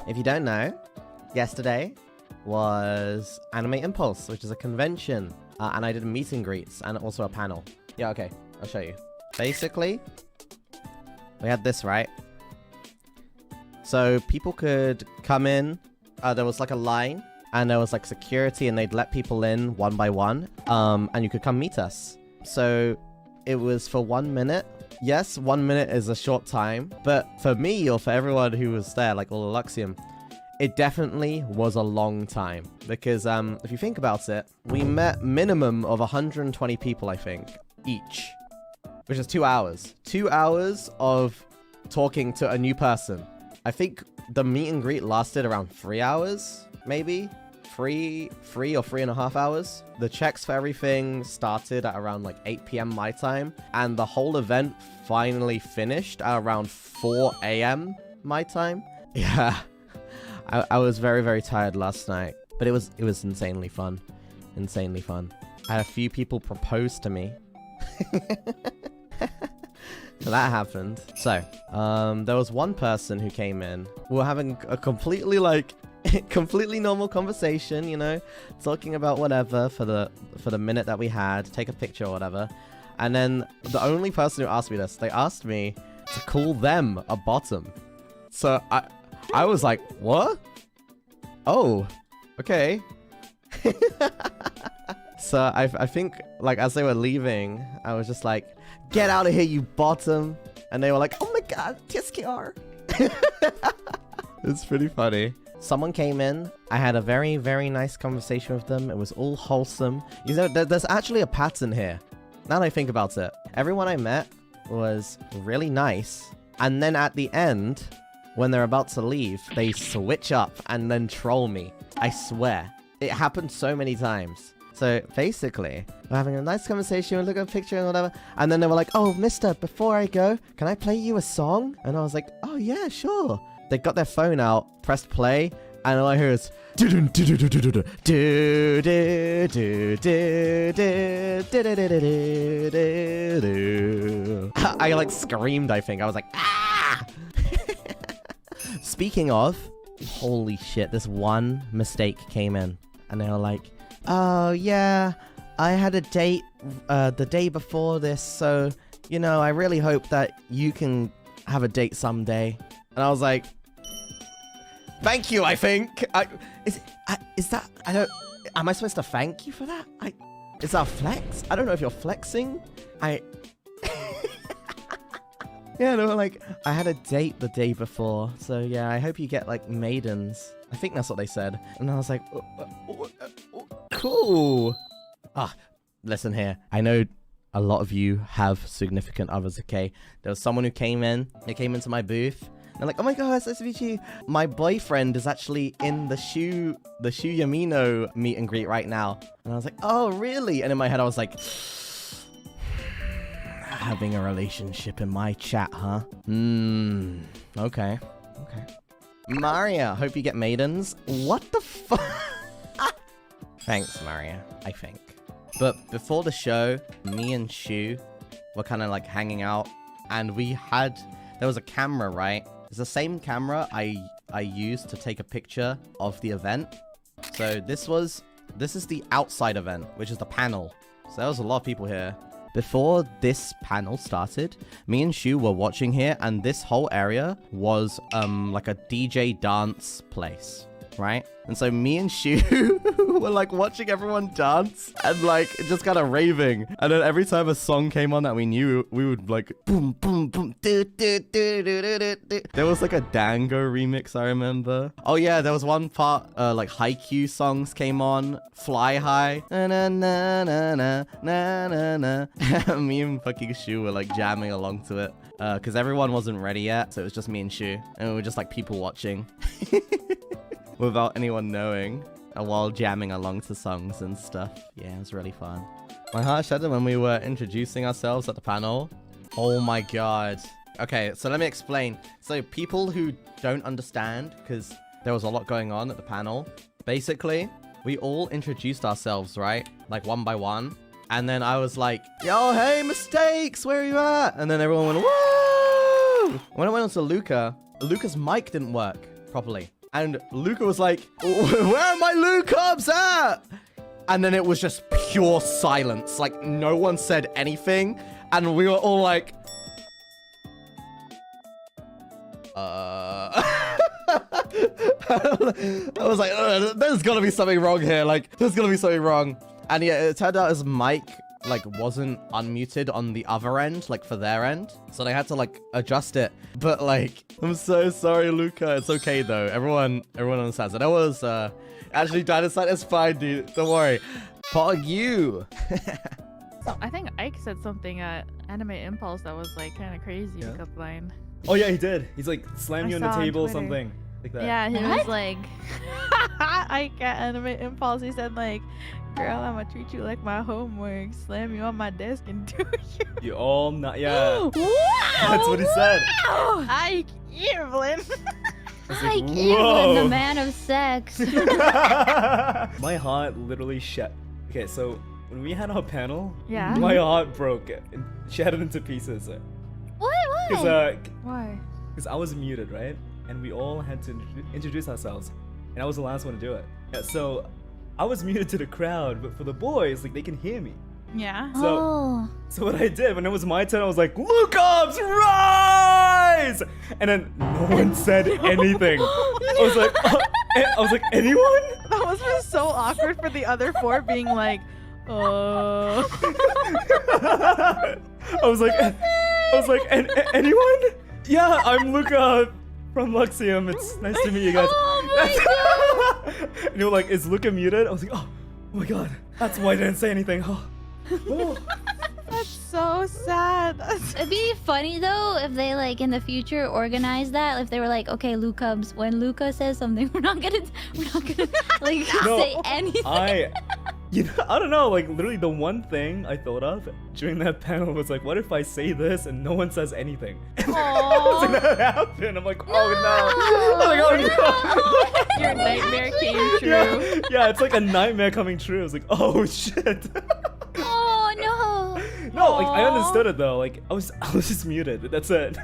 If you don't know, yesterday was Anime Impulse, which is a convention. And I did meet and greets and also a panel. Yeah, okay. I'll show you. Basically, we had this, right? So people could come in. There was like a line. And there was like security and they'd let people in one by one. And you could come meet us. So it was for 1 minute. Yes, 1 minute is a short time. But for me or for everyone who was there, like all the Luxium, it definitely was a long time. Because if you think about it, we met minimum of 120 people, I think, each. Which is 2 hours. 2 hours of talking to a new person. I think the meet and greet lasted around 3 hours, maybe? Three or 3.5 hours. The checks for everything started at around like 8 p.m. my time. And the whole event finally finished at around 4 a.m. my time. Yeah. I was very, very tired last night. But it was insanely fun. Insanely fun. I had a few people propose to me. So that happened. So, there was one person who came in. We were having a completely like completely normal conversation, you know, talking about whatever for the minute that we had, take a picture or whatever. And then the only person who asked me this, they asked me to call them a bottom. So I was like, what? Oh, okay. So I think like as they were leaving, I was just like, get out of here, you bottom. And they were like, oh my god, TSKR. It's pretty funny. Someone came in. I had a very, very nice conversation with them. It was all wholesome. You know, there's actually a pattern here. Now that I think about it, everyone I met was really nice. And then at the end, when they're about to leave, they switch up and then troll me. I swear. It happened so many times. So basically, we're having a nice conversation, we look at a picture and whatever. And then they were like, oh, mister, before I go, can I play you a song? And I was like, oh yeah, sure. They got their phone out, pressed play, and all I hear is I like screamed, I think. I was like, ah! Speaking of, holy shit, this one mistake came in. And they were like, oh yeah, I had a date the day before this, so, you know, I really hope that you can have a date someday. And I was like, thank you, I think. Is that, I don't, am I supposed to thank you for that? Is that a flex? I don't know if you're flexing. Yeah, they were like, I had a date the day before, so yeah, I hope you get like maidens. I think that's what they said. And I was like, cool. Ah, listen here. I know a lot of you have significant others, okay? There was someone who came in. They came into my booth. They're like, oh my god, it's nice to meet you. My boyfriend is actually in the Shu Yamino meet and greet right now. And I was like, oh, really? And in my head, I was like, having a relationship in my chat, huh? Okay. Okay. Maria, hope you get maidens. What the fuck? Thanks, Maria, I think. But before the show, me and Shu were kind of like hanging out. And there was a camera, right? It's the same camera I used to take a picture of the event. So this is the outside event, which is the panel. So there was a lot of people here. Before this panel started, me and Shu were watching here, and this whole area was like a DJ dance place, right? And so me and Shu were like watching everyone dance and like just kind of raving. And then every time a song came on that we knew, we would like boom, boom, boom, do, do, do, do, do, do, do. There was like a Dango remix, I remember. Oh yeah, there was one part, like Haikyuu songs came on, Fly High. Na na na na na na na na. Me and fucking Shu were like jamming along to it. Because everyone wasn't ready yet, so it was just me and Shu. And we were just like people watching. Without anyone knowing, and while jamming along to songs and stuff. Yeah, it was really fun. My heart shattered when we were introducing ourselves at the panel. Oh my god. Okay, so let me explain. So people who don't understand, because there was a lot going on at the panel, basically, we all introduced ourselves, right? Like one by one. And then I was like, yo, hey, Mistakes, where are you at? And then everyone went, woo! When I went on to Luca, Luca's mic didn't work properly. And Luca was like, where are my Lucubs at? And then it was just pure silence. Like, no one said anything. And we were all like, I was like, there's gotta be something wrong here. Like, there's gotta be something wrong. And yeah, it turned out his mic, like, wasn't unmuted on the other end, like, for their end. So they had to, like, adjust it. But, like, I'm so sorry, Luca. It's okay, though. Everyone understands. And that was, actually, Dinosaur is fine, dude. Don't worry. Pog you. I think Ike said something at Anime Impulse that was, like, kind of crazy. Yeah. Pickup line. Oh yeah, he did. He's like, slam you on the saw on table, Twitter. something like that. Yeah, he What? was like, Ike at Anime Impulse, he said, like, girl, I'ma treat you like my homework, slam you on my desk and do you. You all not, yeah. Wow! That's what he said. Wow! Ike Evelyn. It's Ike like, Evelyn, whoa. the man of sex. My heart literally shat. Okay, so when we had our panel, Yeah. my heart broke and shattered into pieces. What? Because Why? I was muted, right? And we all had to introduce ourselves, and I was the last one to do it. Yeah, so I was muted to the crowd, but for the boys, like, they can hear me. Yeah. Oh. So what I did when it was my turn, I was like, "Lucubs, rise!" And then no one said anything. I was like, anyone? That must have been so awkward for the other four being like, I was like, anyone? Yeah, I'm Luca from Luxium. It's nice to meet you guys. Oh my And they were like, "Is Luca muted?" I was like, oh my god, that's why I didn't say anything. Oh. that's so sad. It'd be funny though if they like in the future organize that. If they were like, okay, Lucubs, when Luca says something, we're not gonna like No, say anything. I don't know, like literally the one thing I thought of during that panel was like, what if I say this and no one says anything? And Aw. that happened. I'm like, oh no. I'm like, oh no. Your nightmare came true. Yeah, it's like a nightmare coming true. I was like, oh shit. Oh no. No, like I Aw. understood it though. Like I was just muted. That's it.